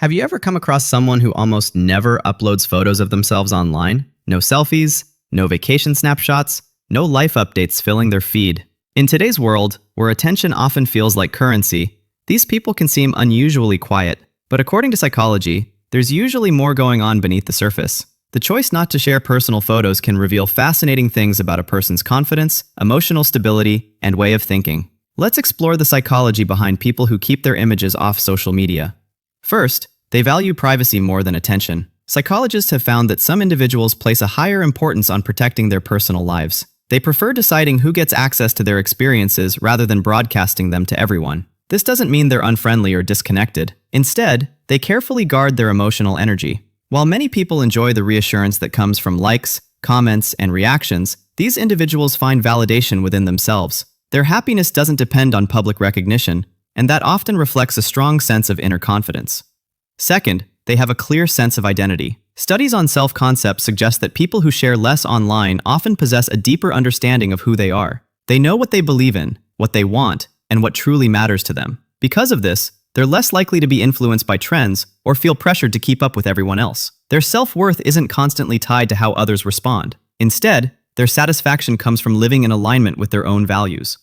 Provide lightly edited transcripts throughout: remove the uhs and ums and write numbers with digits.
Have you ever come across someone who almost never uploads photos of themselves online? No selfies, no vacation snapshots, no life updates filling their feed. In today's world, where attention often feels like currency, these people can seem unusually quiet. But according to psychology, there's usually more going on beneath the surface. The choice not to share personal photos can reveal fascinating things about a person's confidence, emotional stability, and way of thinking. Let's explore the psychology behind people who keep their images off social media. First, they value privacy more than attention. Psychologists have found that some individuals place a higher importance on protecting their personal lives. They prefer deciding who gets access to their experiences rather than broadcasting them to everyone. This doesn't mean they're unfriendly or disconnected. Instead, they carefully guard their emotional energy. While many people enjoy the reassurance that comes from likes, comments, and reactions, these individuals find validation within themselves. Their happiness doesn't depend on public recognition, and that often reflects a strong sense of inner confidence. Second, they have a clear sense of identity. Studies on self-concept suggest that people who share less online often possess a deeper understanding of who they are. They know what they believe in, what they want, and what truly matters to them. Because of this, they're less likely to be influenced by trends or feel pressured to keep up with everyone else. Their self-worth isn't constantly tied to how others respond. Instead, their satisfaction comes from living in alignment with their own values.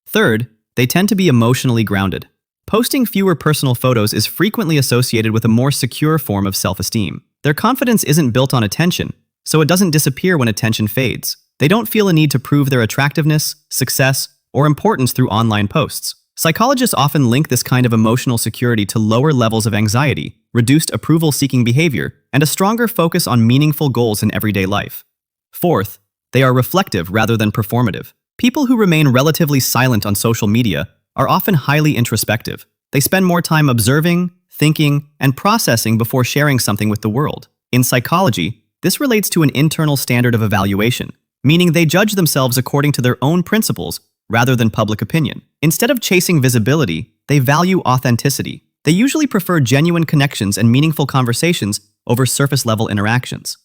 Third, they tend to be emotionally grounded. Posting fewer personal photos is frequently associated with a more secure form of self-esteem. Their confidence isn't built on attention, so it doesn't disappear when attention fades. They don't feel a need to prove their attractiveness, success, or importance through online posts. Psychologists often link this kind of emotional security to lower levels of anxiety, reduced approval-seeking behavior, and a stronger focus on meaningful goals in everyday life. Fourth, they are reflective rather than performative. People who remain relatively silent on social media are often highly introspective. They spend more time observing, thinking, and processing before sharing something with the world. In psychology, this relates to an internal standard of evaluation, meaning they judge themselves according to their own principles rather than public opinion. Instead of chasing visibility, they value authenticity. They usually prefer genuine connections and meaningful conversations over surface-level interactions.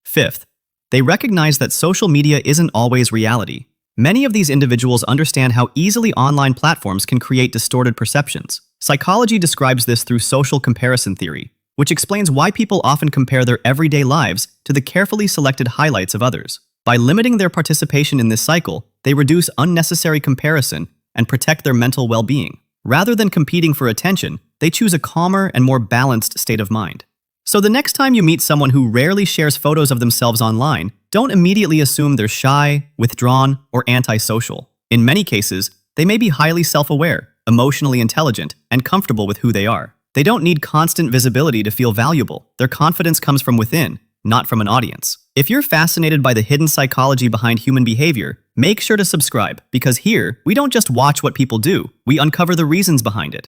Fifth, they recognize that social media isn't always reality. Many of these individuals understand how easily online platforms can create distorted perceptions. Psychology describes this through social comparison theory, which explains why people often compare their everyday lives to the carefully selected highlights of others. By limiting their participation in this cycle, they reduce unnecessary comparison and protect their mental well-being. Rather than competing for attention, they choose a calmer and more balanced state of mind. So the next time you meet someone who rarely shares photos of themselves online, don't immediately assume they're shy, withdrawn, or antisocial. In many cases, they may be highly self-aware, emotionally intelligent, and comfortable with who they are. They don't need constant visibility to feel valuable. Their confidence comes from within, not from an audience. If you're fascinated by the hidden psychology behind human behavior, make sure to subscribe, because here, we don't just watch what people do, we uncover the reasons behind it.